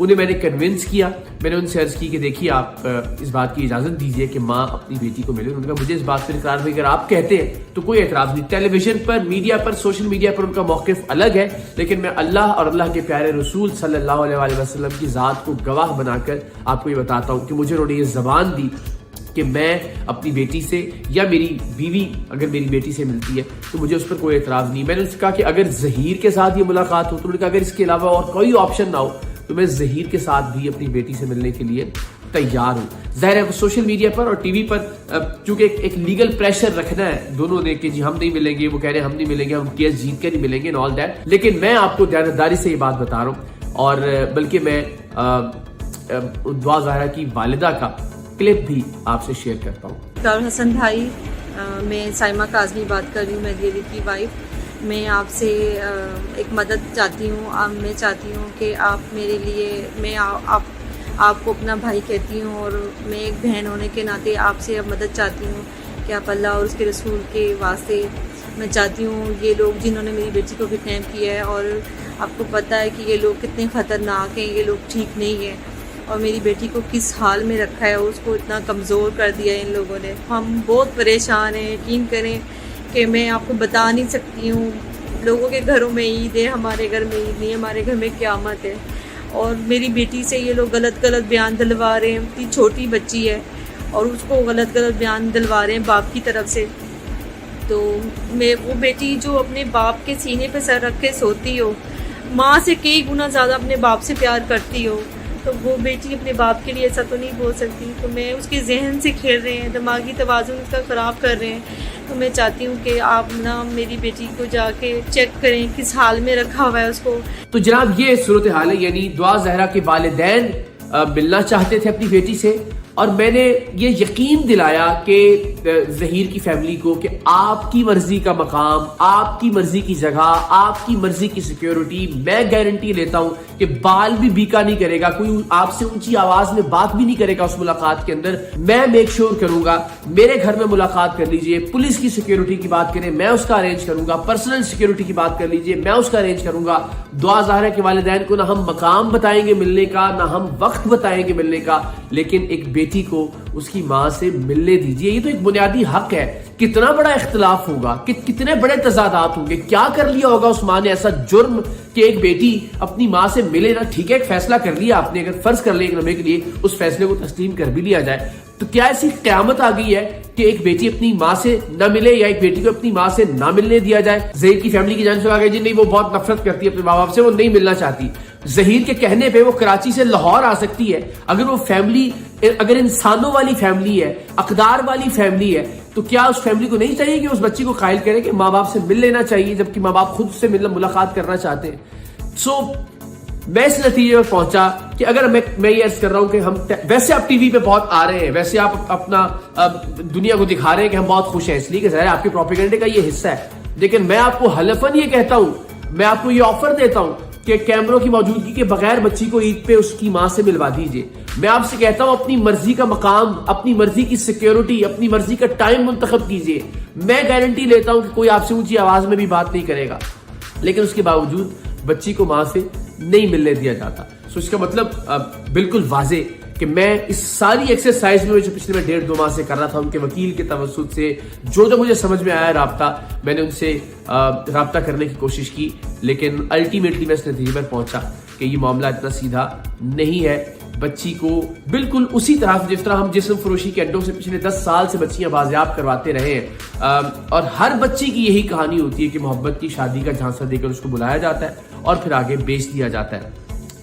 انہیں میں نے کنونس کیا. میں نے ان سے عرض کی کہ دیکھیے آپ اس بات کی اجازت دیجیے کہ ماں اپنی بیٹی کو ملے. انہوں نے کہا مجھے اس بات پر اقرار نہیں, اگر آپ کہتے ہیں تو کوئی اعتراض نہیں. ٹیلی ویژن پر, میڈیا پر, سوشل میڈیا پر ان کا موقف الگ ہے, لیکن میں اللہ اور اللہ کے پیارے رسول صلی اللہ علیہ وسلم کی ذات کو گواہ بنا کر آپ کو یہ بتاتا ہوں کہ مجھے انہوں نے یہ زبان دی کہ میں اپنی بیٹی سے یا میری بیوی اگر میری بیٹی سے ملتی ہے تو مجھے اس پر کوئی اعتراض نہیں. میں نے اس سے کہا کہ اگر ظہیر کے ساتھ یہ ملاقات ہو تو انہوں نے کہا اگر اس کے علاوہ اور کوئی آپشن نہ ہو تو میں ظہیر کے ساتھ بھی اپنی بیٹی سے ملنے کے لیے تیار ہوں. ظاہر ہے سوشل میڈیا پر اور ٹی وی پر چونکہ ایک لیگل پریشر رکھنا ہے دونوں نے کہ جی ہم نہیں ملیں گے, وہ کہہ رہے ہیں ہم نہیں ملیں گے, ہم کیس جیت کر نہیں ملیں گے, آل دیٹ. لیکن میں آپ کو دیانتداری سے یہ بات بتا رہا ہوں, اور بلکہ میں دعا زہرا کی والدہ کا کلپ بھی آپ سے شیئر کرتا ہوں. ڈاکٹر حسن بھائی, میں سائمہ کاظمی بات کر رہی ہوں, مہدی علی کی وائف. میں آپ سے ایک مدد چاہتی ہوں. میں چاہتی ہوں کہ آپ میرے لیے, میں آپ کو اپنا بھائی کہتی ہوں اور میں ایک بہن ہونے کے ناطے آپ سے اب مدد چاہتی ہوں کہ آپ اللہ اور اس کے رسول کے واسطے, میں چاہتی ہوں یہ لوگ جنہوں نے میری بیٹی کو کڈنیپ کیا ہے, اور آپ کو پتہ ہے کہ یہ لوگ کتنے خطرناک ہیں, یہ لوگ ٹھیک نہیں ہیں, اور میری بیٹی کو کس حال میں رکھا ہے, اس کو اتنا کمزور کر دیا ہے ان لوگوں نے. ہم بہت پریشان ہیں, یقین کریں کہ میں آپ کو بتا نہیں سکتی ہوں. لوگوں کے گھروں میں عید ہے, ہمارے گھر میں عید نہیں, ہمارے گھر میں قیامت ہے. اور میری بیٹی سے یہ لوگ غلط بیان دلوا رہے ہیں. اتنی چھوٹی بچی ہے اور اس کو غلط بیان دلوا رہے ہیں باپ کی طرف سے. تو میں وہ بیٹی جو اپنے باپ کے سینے پہ سر رکھ کے سوتی ہو, ماں سے کئی گنا زیادہ اپنے باپ سے پیار کرتی ہو, تو وہ بیٹی اپنے باپ کے لیے ایسا تو نہیں بول سکتی. تو میں اس کے ذہن سے کھیل رہے ہیں, دماغی توازن اس کا خراب کر رہے ہیں. تو میں چاہتی ہوں کہ آپ نا میری بیٹی کو جا کے چیک کریں کس حال میں رکھا ہوا ہے اس کو. تو جناب یہ صورتحال ہے, یعنی دعا زہرا کے والدین ملنا چاہتے تھے اپنی بیٹی سے, اور میں نے یہ یقین دلایا کہ ظہیر کی فیملی کو کہ آپ کی مرضی کا مقام, آپ کی مرضی کی جگہ, آپ کی مرضی کی سیکیورٹی, میں گارنٹی لیتا ہوں کہ بال بھی بیکا نہیں کرے گا, کوئی آپ سے اونچی آواز میں بات بھی نہیں کرے گا اس ملاقات کے اندر. میں میک شور کروں گا میرے گھر میں ملاقات کر لیجئے, پولیس کی سیکیورٹی کی بات کریں میں اس کا ارینج کروں گا, پرسنل سیکیورٹی کی بات کر لیجئے میں اس کا ارینج کروں گا. دعا زہرا کے والدین کو نہ ہم مقام بتائیں گے ملنے کا, نہ ہم وقت بتائیں گے ملنے کا, لیکن ایک بیٹی کو اس کی ماں سے ملنے دیجئے. یہ تو ایک بنیادی حق ہے. کتنا بڑا اختلاف ہوگا, کتنے بڑے تضادات ہوں گے, کیا کر لیا ہوگا اس ماں نے ایسا جرم کہ ایک بیٹی اپنی ماں سے ملے نا. ٹھیک ہے ایک فیصلہ کر لیا آپ نے, اگر فرض کر لیں ایک لمحے کے لیے اس فیصلے کو تسلیم کر بھی لیا جائے, تو کیا ایسی قیامت آ گئی ہے کہ ایک بیٹی اپنی ماں سے نہ ملے یا ایک بیٹی کو اپنی ماں سے نہ ملنے دیا جائے؟ ظہیر کی فیملی کی جانب سے آ گئی جی نہیں وہ بہت نفرت کرتی ہے اپنے ماں باپ سے, وہ نہیں ملنا چاہتی. ظہیر کے کہنے پہ وہ کراچی سے لاہور آ سکتی ہے. اگر وہ فیملی اگر انسانوں والی فیملی ہے, اقدار والی فیملی ہے, تو کیا اس فیملی کو نہیں چاہیے کہ اس بچی کو قائل کرے کہ ماں باپ سے مل لینا چاہیے, جبکہ ماں باپ خود سے ملاقات کرنا چاہتے ہیں؟ میں اس نتیجے پر پہنچا کہ اگر میں یہ عرض کر رہا ہوں کہ ہم ویسے آپ ٹی وی پہ بہت آ رہے ہیں, ویسے آپ اپنا دنیا کو دکھا رہے ہیں کہ ہم بہت خوش ہیں, اس لیے کہ ظاہر آپ کے پروپیگنڈے کا یہ حصہ ہے, لیکن میں آپ کو حلفاً یہ کہتا ہوں, میں آپ کو یہ آفر دیتا ہوں کہ کیمروں کی موجودگی کے بغیر بچی کو عید پہ اس کی ماں سے ملوا دیجئے. میں آپ سے کہتا ہوں اپنی مرضی کا مقام, اپنی مرضی کی سیکیورٹی, اپنی مرضی کا ٹائم منتخب کیجئے. میں گارنٹی لیتا ہوں کہ کوئی آپ سے اونچی آواز میں بھی بات نہیں کرے گا, لیکن اس کے باوجود بچی کو ماں سے نہیں ملنے دیا جاتا. اس کا مطلب بالکل واضح کہ میں اس ساری ایکسرسائز میں جو پچھلے 1.5-2 ماہ سے کر رہا تھا, ان کے وکیل کے توسط سے جو مجھے سمجھ میں آیا رابطہ, میں نے ان سے رابطہ کرنے کی کوشش کی, لیکن الٹیمیٹلی میں اس نتیجے پر پہنچا کہ یہ معاملہ اتنا سیدھا نہیں ہے. بچی کو بالکل اسی طرح جس طرح ہم جسم فروشی کے اڈوں سے پچھلے 10 سال سے بچیاں بازیاب کرواتے رہے ہیں, اور ہر بچی کی یہی کہانی ہوتی ہے کہ محبت کی شادی کا جھانسا دے کر اس کو بلایا جاتا ہے اور پھر آگے بیچ دیا جاتا ہے.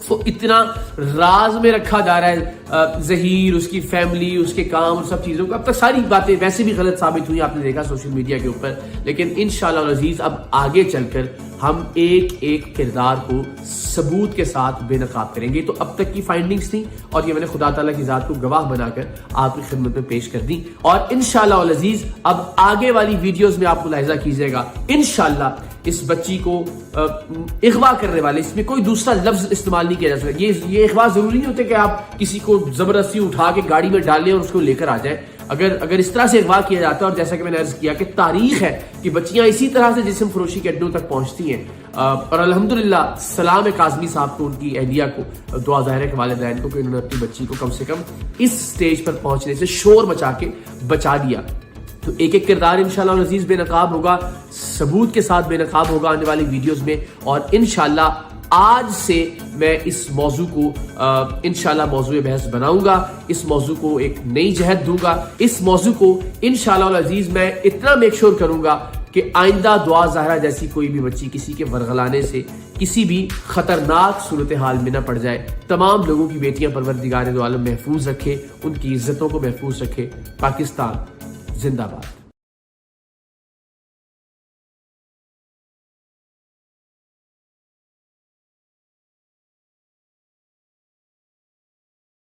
تو اتنا راز میں رکھا جا رہا ہے ظہیر, اس کی فیملی, اس کے کام اور سب چیزوں کو. اب تک ساری باتیں ویسے بھی غلط ثابت ہوئی, آپ نے دیکھا سوشل میڈیا کے اوپر, لیکن انشاءاللہ العزیز اب آگے چل کر ہم ایک ایک کردار کو ثبوت کے ساتھ بے نقاب کریں گے. تو اب تک کی فائنڈنگز تھیں اور یہ میں نے خدا تعالیٰ کی ذات کو گواہ بنا کر آپ کی خدمت میں پیش کر دی, اور انشاءاللہ العزیز اب آگے والی ویڈیوز میں آپ ملاحظہ کیجیے گا انشاءاللہ اس بچی کو اغوا کرنے والے, اس میں کوئی دوسرا لفظ استعمال نہیں کیا جا سکتا. یہ اغوا ضروری نہیں ہوتا کہ آپ کسی کو زبردستی اٹھا کے گاڑی میں ڈالیں اور اس کو لے کر آ جائیں. اگر اس طرح سے اغوا کیا جاتا ہے، اور جیسا کہ میں نے عرض کیا کہ تاریخ ہے کہ بچیاں اسی طرح سے جسم فروشی کے اڈوں تک پہنچتی ہیں، اور الحمدللہ سلام کاظمی صاحب کو، ان کی اہلیہ کو، دعا ظاہر ہے کہ والدین کو، کہ انہوں نے اپنی بچی کو کم سے کم اس سٹیج پر پہنچنے سے شور مچا کے بچا دیا. تو ایک ایک کردار انشاءاللہ العزیز بے نقاب ہوگا، ثبوت کے ساتھ بے نقاب ہوگا آنے والی ویڈیوز میں، اور انشاءاللہ آج سے میں اس موضوع کو انشاءاللہ موضوع بحث بناؤں گا، اس موضوع کو ایک نئی جہت دوں گا، اس موضوع کو انشاءاللہ العزیز میں اتنا میک شور کروں گا کہ آئندہ دعا زہرا جیسی کوئی بھی بچی کسی کے ورغلانے سے کسی بھی خطرناک صورتحال میں نہ پڑ جائے. تمام لوگوں کی بیٹیاں پروردگار دو عالم محفوظ رکھے، ان کی عزتوں کو محفوظ رکھے. پاکستان زندہ باد.